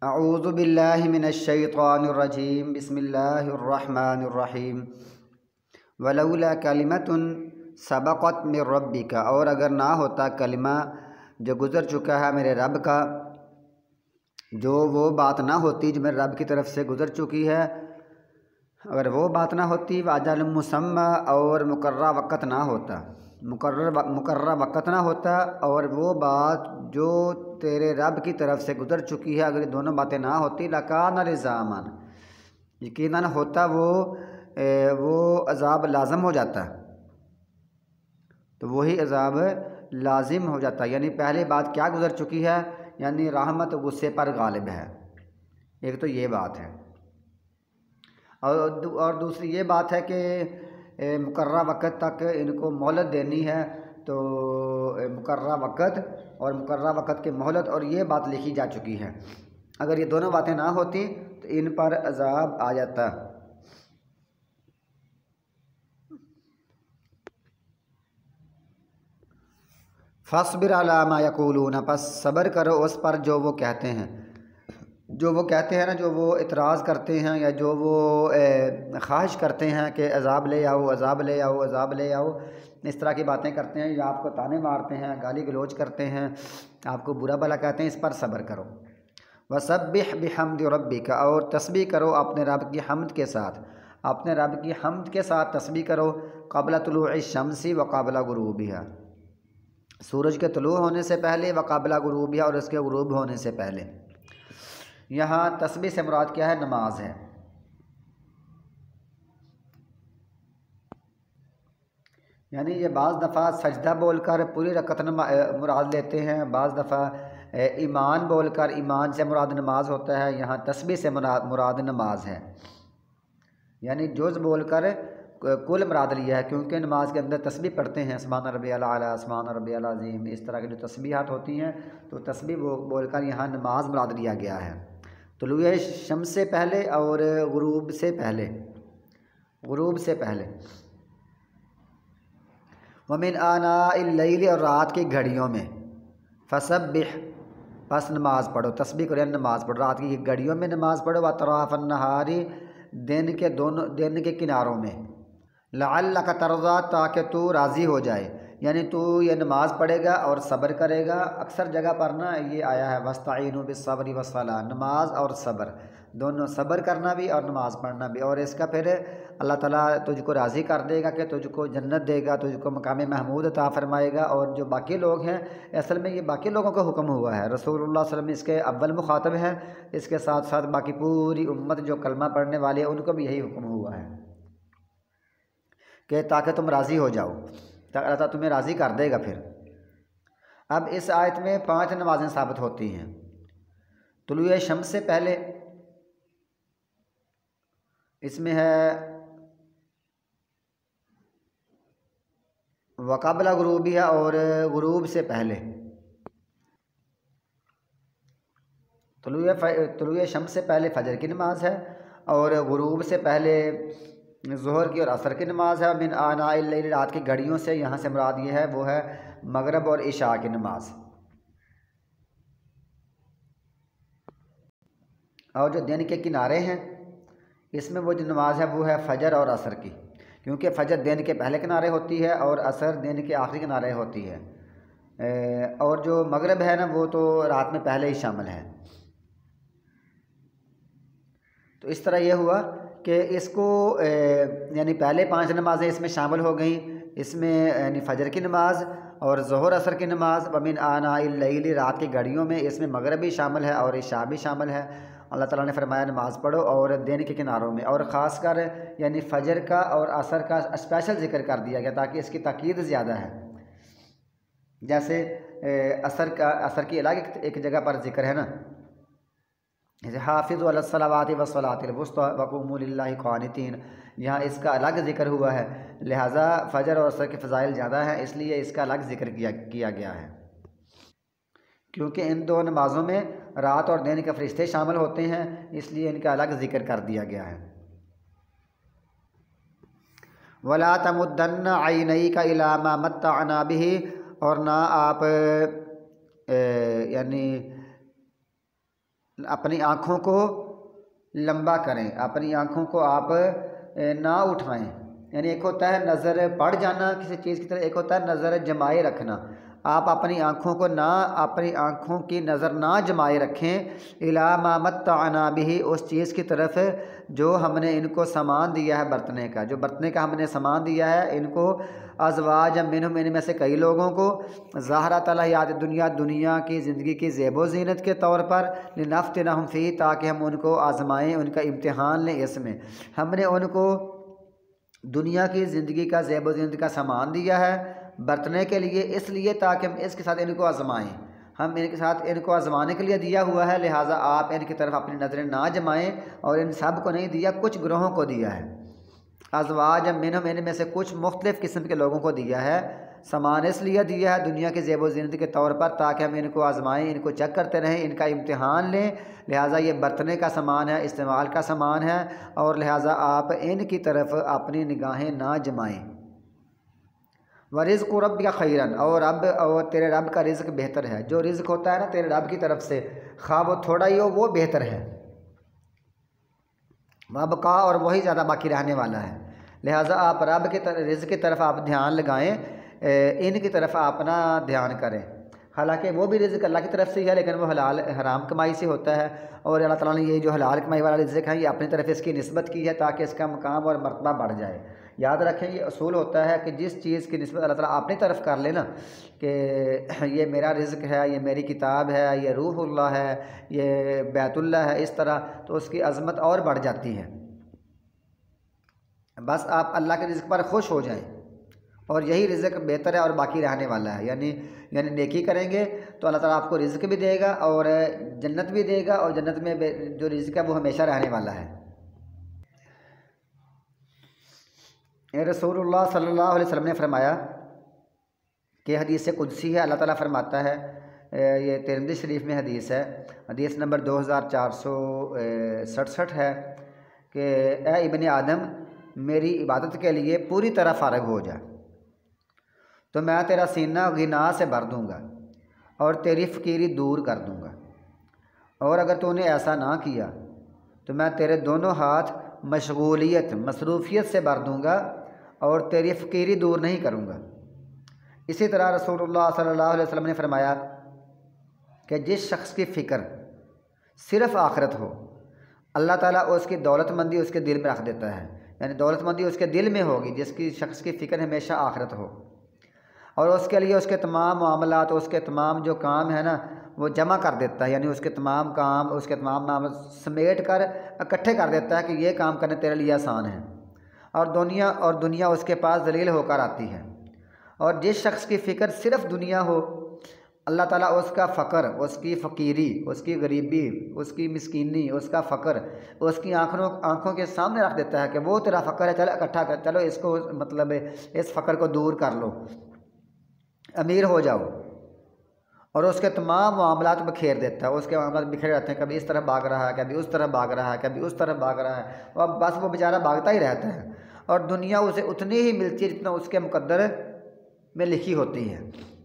اعوذ باللہ من الشیطان الرجیم بسم اللہ الرحمن الرحیم ولولا کلمۃ سبقت من ربک، اور اگر نہ ہوتا کلمہ جو گزر چکا ہے میرے رب کا، جو وہ بات نہ ہوتی جو میرے رب کی طرف سے گزر چکی ہے، اگر وہ بات نہ ہوتی واجل مسمى، اور مقررہ وقت نہ ہوتا، مقررہ وقت نہ ہوتا، اور وہ بات جو تیرے رب کی طرف سے گزر چکی ہے، اگر یہ دونوں باتیں نہ ہوتی لکان لزاما، یقیناً ہوتا وہ عذاب لازم ہو جاتا، تو وہی عذاب لازم ہو جاتا۔ یعنی پہلی بات کیا گزر چکی ہے، یعنی رحمت غصے پر غالب ہے، ایک تو یہ بات ہے، اور دوسری یہ بات ہے کہ مقررہ وقت تک ان کو مہلت دینی ہے، تو مقررہ وقت اور مقررہ وقت کی مہلت، اور یہ بات لکھی جا چکی ہے، اگر یہ دونوں باتیں نہ ہوتی تو ان پر عذاب آ جاتا۔ فاصبر علی ما یقولون، پس صبر کرو اس پر جو وہ کہتے ہیں، نا، جو وہ اعتراض کرتے ہیں، یا جو وہ خواہش کرتے ہیں کہ عذاب لے آؤ، عذاب لے آؤ، عذاب لے آؤ، اس طرح کی باتیں کرتے ہیں، یا آپ کو طعنے مارتے ہیں، گالی گلوچ کرتے ہیں، آپ کو برا بھلا کہتے ہیں، اس پر صبر کرو۔ وسبح بحمد ربک، اور تسبیح کرو اپنے رب کی حمد کے ساتھ، اپنے رب کی حمد کے ساتھ تسبیح کرو، قبل طلوع الشمس وقبل غروبها، سورج کے طلوع ہونے سے پہلے، وقبل غروبها، اور اس کے غروب ہونے سے پہلے۔ یہاں تسبیح سے مراد کیا ہے؟ نماز ہے۔ یعنی یہ بعض دفعہ سجدہ بول کر پوری رکعت مراد لیتے ہیں، بعض دفعہ ایمان بول کر ایمان سے مراد نماز ہوتا ہے، یہاں تسبیح سے مراد نماز ہے، یعنی جز بول کر کل مراد لیا ہے، کیونکہ نماز کے اندر تسبیح پڑھتے ہیں، سبحان ربی الاعلیٰ، سبحان ربی العظیم، اس طرح کی جو تسبیحات ہوتی ہیں، تو تسبیح بول کر یہاں نماز مراد لیا گیا ہے، طلوع شمس سے پہلے اور غروب سے پہلے، ومن آناء اللیل، اور رات کی گھڑیوں میں، فسبح، پس نماز پڑھو، تسبیح کرو یعنی نماز پڑھو، رات کی گھڑیوں میں نماز پڑھو، واطراف النہار، دن کے کناروں میں، لعلک ترضی، تاکہ تو راضی ہو جائے، یعنی تو یہ نماز پڑھے گا اور صبر کرے گا۔ اکثر جگہ پر نا یہ آیا ہے وَاسْتَعِینُوا بِالصَّبْرِ وَالصَّلَاةِ، نماز اور صبر دونوں، صبر کرنا بھی اور نماز پڑھنا بھی، اور اس کا پھر اللہ تعالیٰ تجھ کو راضی کر دے گا کہ تجھ کو جنت دے گا، تجھ کو مقام محمود عطا فرمائے گا۔ اور جو باقی لوگ ہیں، اصل میں یہ باقی لوگوں کا حکم ہوا ہے، رسول اللہ صلی اللہ علیہ وسلم اس کے اول مخاطب ہیں، اس کے ساتھ ساتھ باقی پوری امت جو کلمہ پڑھنے والی ہے ان کو بھی یہی حکم ہوا ہے کہ تاکہ تم راضی ہو جاؤ، اللہ تعالیٰ تمہیں راضی کر دے گا۔ پھر اب اس آیت میں 5 نمازیں ثابت ہوتی ہیں۔ طلوع شمس سے پہلے، اس میں ہے وقبل غروبها، اور غروب سے پہلے، طلوع شمس سے پہلے فجر کی نماز ہے، اور غروب سے پہلے ظہر کی اور عصر کی نماز ہے۔ من آناء اللیل، رات کی گھڑیوں سے، یہاں سے مراد یہ ہے وہ ہے مغرب اور عشاء کی نماز، اور جو دن کے کنارے ہیں اس میں وہ جو نماز ہے وہ ہے فجر اور عصر کی، کیونکہ فجر دن کے پہلے کنارے ہوتی ہے اور عصر دن کے آخری کنارے ہوتی ہے، اور جو مغرب ہے نا وہ تو رات میں پہلے ہی شامل ہے۔ تو اس طرح یہ ہوا کہ اس کو یعنی پہلے 5 نمازیں اس میں شامل ہو گئیں، اس میں یعنی فجر کی نماز اور ظہر عصر کی نماز، ومن آناء اللیل، رات کی گھڑیوں میں، اس میں مغرب بھی شامل ہے اور عشاء بھی شامل ہے۔ اللہ تعالیٰ نے فرمایا نماز پڑھو، اور دن کے کناروں میں، اور خاص کر یعنی فجر کا اور عصر کا اسپیشل ذکر کر دیا گیا تاکہ اس کی تاکید زیادہ ہے۔ جیسے عصر کی الگ ایک جگہ پر ذکر ہے نا، جیسے حافظوا علی الصلوات والصلاۃ الوسطی وقوموا للہ قانتین، یہاں اس کا الگ ذکر ہوا ہے، لہٰذا فجر اور عصر کے فضائل زیادہ ہیں، اس لیے اس کا الگ ذکر کیا گیا ہے، کیونکہ ان 2 نمازوں میں رات اور دن کے فرشتے شامل ہوتے ہیں، اس لیے ان کا الگ ذکر کر دیا گیا ہے۔ وَلَا تَمُدَّنَّ عَيْنَيْكَ إِلَىٰ مَا مَتَّعْنَا بِهِ، اور نہ آپ یعنی اپنی آنکھوں کو لمبا کریں، اپنی آنکھوں کو آپ نہ اٹھائیں۔ یعنی ایک ہوتا ہے نظر پڑ جانا کسی چیز کی طرف، ایک ہوتا ہے نظر جمائے رکھنا۔ آپ اپنی آنکھوں کو اپنی آنکھوں کی نظر نہ جمائے رکھیں الی ما متعنا بہ، اس چیز کی طرف جو ہم نے ان کو سامان دیا ہے برتنے کا، جو برتنے کا ہم نے سامان دیا ہے ان کو، ازواج منہم، ان میں سے کئی لوگوں کو، زہرۃ الحیات دنیا، دنیا کی زندگی کی زیب و زینت کے طور پر، لنفتنہم فیہ، تاکہ ہم ان کو آزمائیں، ان کا امتحان لیں اس میں۔ ہم نے ان کو دنیا کی زندگی کا زیب و زینت کا سامان دیا ہے برتنے کے لیے، اس لیے تاکہ ہم اس کے ساتھ ان کو آزمائیں، ہم ان کے ساتھ ان کو آزمانے کے لیے دیا ہوا ہے، لہٰذا آپ ان کی طرف اپنی نظریں نہ جمائیں، اور ان سب کو نہیں دیا، کچھ گروہوں کو دیا ہے، ازواج منہم، ان میں سے کچھ مختلف قسم کے لوگوں کو دیا ہے، سامان اس لیے دیا ہے دنیا کے زیب و زینت کے طور پر تاکہ ہم ان کو آزمائیں، ان کو چیک کرتے رہیں، ان کا امتحان لیں، لہٰذا یہ برتنے کا سامان ہے، استعمال کا سامان ہے، اور لہٰذا آپ ان کی طرف اپنی نگاہیں نہ جمائیں۔ وَرِزْقُ رَبِّكَ خَيْرًا، اور تیرے رب کا رزق بہتر ہے، جو رزق ہوتا ہے نا تیرے رب کی طرف سے، خواہ وہ تھوڑا ہی ہو وہ بہتر ہے، وَأَبْقَىٰ، اور وہی زیادہ باقی رہنے والا ہے، لہٰذا آپ رب کے رزق کی طرف آپ دھیان لگائیں، ان کی طرف آپ نہ دھیان کریں، حالانکہ وہ بھی رزق اللہ کی طرف سے ہی ہے لیکن وہ حلال حرام کمائی سے ہوتا ہے، اور اللہ تعالیٰ نے یہ جو حلال کمائی والا رزق ہے یہ اپنی طرف اس کی نسبت کی ہے تاکہ اس کا مقام اور مرتبہ بڑھ جائے۔ یاد رکھیں یہ اصول ہوتا ہے کہ جس چیز کی نسبت اللہ تعالیٰ اپنی طرف کر لے نا، کہ یہ میرا رزق ہے، یہ میری کتاب ہے، یہ روح اللہ ہے، یہ بیت اللہ ہے، اس طرح تو اس کی عظمت اور بڑھ جاتی ہے۔ بس آپ اللہ کے رزق پر خوش ہو جائیں، اور یہی رزق بہتر ہے اور باقی رہنے والا ہے، یعنی نیکی کریں گے تو اللہ تعالیٰ آپ کو رزق بھی دے گا اور جنت بھی دے گا، اور جنت میں جو رزق ہے وہ ہمیشہ رہنے والا ہے۔ رسول اللہ صلی اللہ علیہ وسلم نے فرمایا کہ حدیث قدسی ہے، اللہ تعالیٰ فرماتا ہے، یہ ترمذی شریف میں حدیث ہے، حدیث نمبر 2467 ہے کہ اے ابن آدم، میری عبادت کے لیے پوری طرح فارغ ہو جا تو میں تیرا سینہ غنا سے بھر دوں گا اور تیری فقیری دور کر دوں گا، اور اگر تو نے ایسا نہ کیا تو میں تیرے دونوں ہاتھ مشغولیت، مصروفیت سے بھر دوں گا اور تیری فقیری دور نہیں کروں گا۔ اسی طرح رسول اللہ صلی اللہ علیہ وسلم نے فرمایا کہ جس شخص کی فکر صرف آخرت ہو، اللہ تعالیٰ اس کی دولت مندی اس کے دل میں رکھ دیتا ہے، یعنی دولت مندی اس کے دل میں ہوگی جس کی شخص کی فکر ہمیشہ آخرت ہو، اور اس کے لیے اس کے تمام معاملات، اس کے تمام جو کام ہے نا وہ جمع کر دیتا ہے، یعنی اس کے تمام کام، اس کے تمام معاملات سمیٹ کر اکٹھے کر دیتا ہے کہ یہ کام کرنے تیرے لیے آسان ہے، اور دنیا اس کے پاس ذلیل ہو کر آتی ہے۔ اور جس شخص کی فکر صرف دنیا ہو، اللہ تعالیٰ اس کا فقر، اس کی فقیری، اس کی غریبی، اس کی مسکینی، اس کا فقر اس کی آنکھوں کے سامنے رکھ دیتا ہے کہ وہ تیرا فقر ہے، چلو اکٹھا کر، چلو اس کو مطلب اس فقر کو دور کر لو، امیر ہو جاؤ، اور اس کے تمام معاملات بکھیر دیتا ہے، اس کے معاملات بکھرے رہتے ہیں، کبھی اس طرف بھاگ رہا ہے، کبھی اس طرف بھاگ رہا ہے، کبھی اس طرف بھاگ رہا ہے، اور بس وہ بیچارہ بھاگتا ہی رہتا ہے، اور دنیا اسے اتنی ہی ملتی ہے جتنا اس کے مقدر میں لکھی ہوتی ہے۔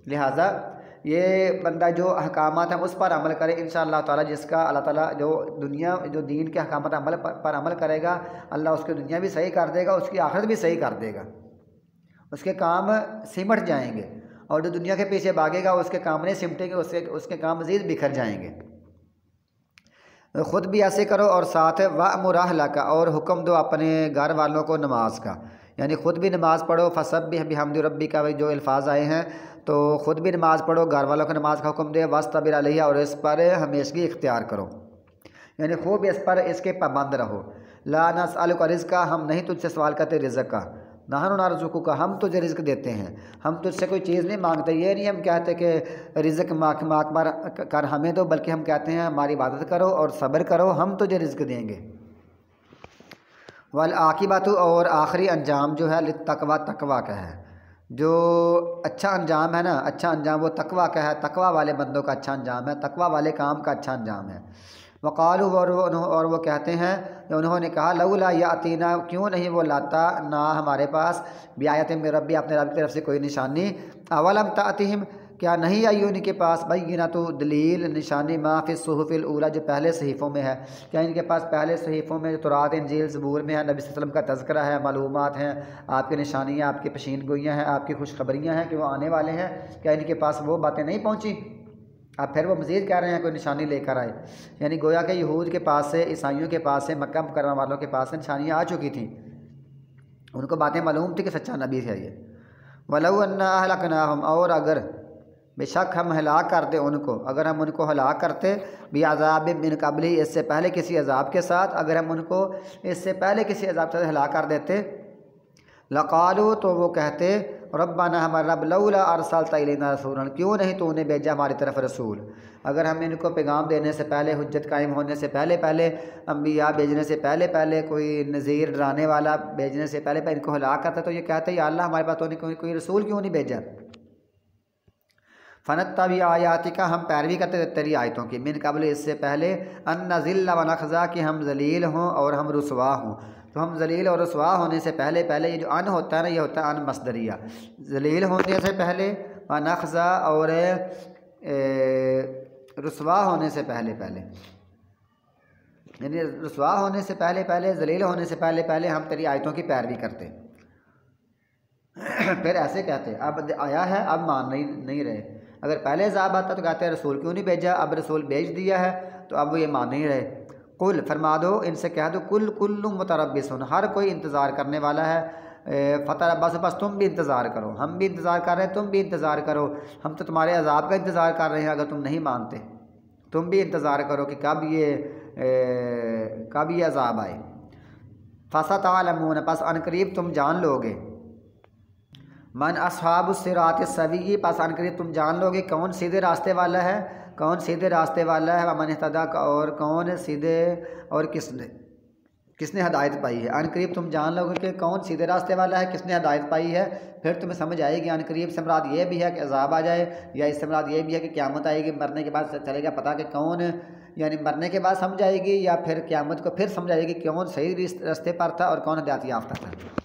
لہٰذا یہ بندہ جو احکامات ہیں اس پر عمل کرے، انشاءاللہ تعالیٰ، جس کا اللہ تعالیٰ جو دین کے احکامات پر عمل کرے گا، اللہ اس کی دنیا بھی صحیح کر دے گا، اس کی آخرت بھی صحیح کر دے گا، اس کے کام سمٹ جائیں گے، اور جو دنیا کے پیچھے بھاگے گا اس کے کام نہیں سمٹیں گے، اس کے کام مزید بکھر جائیں گے۔ خود بھی ایسے کرو، اور ساتھ وَأْمُرْ أَهْلَكَ، اور حکم دو اپنے گھر والوں کو نماز کا، یعنی خود بھی نماز پڑھو، فَسَبِّحْ بِحَمْدِ رَبِّكَ، جو الفاظ آئے ہیں تو خود بھی نماز پڑھو، گھر والوں کو نماز کا حکم دے، وَاسْتَبِرْ عَلَيْهَا، اور اس پر ہمیشگی اختیار کرو، یعنی خوب اس کے پابند رہو۔ لَا نَسْأَلُكَ رِزْقًا، ہم نہیں تجھ سے سوال کرتے رزق کا، نحن نرزقک، ہم تجھے رزق دیتے ہیں، ہم تجھ سے کوئی چیز نہیں مانگتے، یہ نہیں ہم کہتے کہ رزق ماک کر ہمیں دو، بلکہ ہم کہتے ہیں ہماری عبادت کرو اور صبر کرو، ہم تجھے رزق دیں گے۔ والعاقبۃ، اور آخری انجام جو ہے للتقویٰ، تقویٰ کا ہے، جو اچھا انجام ہے نا، اچھا انجام وہ تقویٰ کا ہے، تقویٰ والے بندوں کا اچھا انجام ہے، تقویٰ والے کام کا اچھا انجام ہے۔ وقالوا، اور وہ کہتے ہیں، انہوں نے کہا، لولا یاتینا، کیوں نہیں وہ لاتا نہ ہمارے پاس، بآیت من ربی، اپنے رب کی طرف سے کوئی نشانی، اولم تأتہم، کیا نہیں آئی ان کے پاس بینۃ دلیل نشانی ما فی الصحف الاولی جو پہلے صحیفوں میں ہے، کیا ان کے پاس پہلے صحیفوں میں جو تورات انجیل زبور میں ہے نبی صلی اللہ علیہ وسلم کا تذکرہ ہے، معلومات ہیں، آپ کی نشانیاں، آپ کی پیشین گوئیاں ہیں، آپ کی خوشخبریاں ہیں کہ وہ آنے والے ہیں، کیا ان کے پاس وہ باتیں نہیں پہنچی؟ اب پھر وہ مزید کہہ رہے ہیں کوئی نشانی لے کر آئے، یعنی گویا کہ یہود کے پاس سے، عیسائیوں کے پاس سے، مکہ مکرمہ والوں کے پاس سے نشانیاں آ چکی تھیں، ان کو باتیں معلوم تھی کہ سچا نبی ہے یہ۔ وَلَوْ أَنَّا أَهْلَكْنَاهُمْ، اور اگر بے شک ہم ہلاک کرتے ان کو، اگر ہم ان کو ہلاک کرتے بعذاب من قبل، اس سے پہلے کسی عذاب کے ساتھ، اگر ہم ان کو اس سے پہلے کسی عذاب سے ہلاک کر دیتے، لقالوا، تو وہ کہتے ربنا، ہمارا رب، لولا ارسلت الینا رسولا، کیوں نہیں تو نے بھیجا ہماری طرف رسول۔ اگر ہم ان کو پیغام دینے سے پہلے، حجت قائم ہونے سے پہلے پہلے، انبیاء بھیجنے سے پہلے پہلے، کوئی نذیر ڈرانے والا بھیجنے سے پہلے پہلے ان کو ہلاک کرتا تو یہ کہتے یا اللہ ہمارے پاس تو نے کوئی رسول کیوں نہیں بھیجا۔ فنتبع آیاتک، ہم پیروی کرتے تیری آیتوں کی، من قبل، اس سے پہلے، ان نذل ونخزا، کہ ہم ذلیل ہوں اور ہم رسوا ہوں۔ تو ہم ذلیل اور رسوا ہونے سے پہلے پہلے، یہ جو ان ہوتا ہے نا، یہ ہوتا ہے ان مصدریہ، ذلیل ہونے سے پہلے، ونخزا، اور رسوا ہونے سے پہلے پہلے، یعنی رسوا ہونے سے پہلے پہلے، ذلیل ہونے سے پہلے پہلے ہم تیری آیتوں کی پیروی کرتے۔ پھر ایسے کہتے اب آیا ہے اب مان نہیں رہے، اگر پہلے عذاب آتا تو کہتے ہیں رسول کیوں نہیں بھیجا، اب رسول بھیج دیا ہے تو اب وہ یہ مان نہیں رہے۔ قل، فرما دو ان سے کہہ دو، کل متربص، ہر کوئی انتظار کرنے والا ہے، فتربصوا، بس تم بھی انتظار کرو، ہم بھی انتظار کر رہے ہیں، تم بھی انتظار کرو، ہم تو تمہارے عذاب کا انتظار کر رہے ہیں، اگر تم نہیں مانتے تم بھی انتظار کرو کہ کب یہ عذاب آئے۔ فستعلمون، پس ان قریب تم جان لو گے، من اصحاب الصراط السوی، پس ان قریب تم جان لو گے کون سیدھے راستے والا ہے، کون سیدھے راستے والا ہے، ومن اہتدی، اور کون سیدھے، اور کس نے ہدایت پائی ہے۔ ان قریب تم جان لو گے کہ کون سیدھے راستے والا ہے، کس نے ہدایت پائی ہے، پھر تمہیں سمجھ آئے گی۔ ان قریب سے مراد یہ بھی ہے کہ عذاب آ جائے، یا اس سے مراد یہ بھی ہے کہ قیامت آئے گی، مرنے کے بعد چلے گا پتہ کہ کون، یعنی مرنے کے بعد سمجھ آئے گی، یا پھر قیامت کو پھر سمجھ آئے گی کون صحیح راستے پر تھا اور کون ہدایت یافتہ تھا۔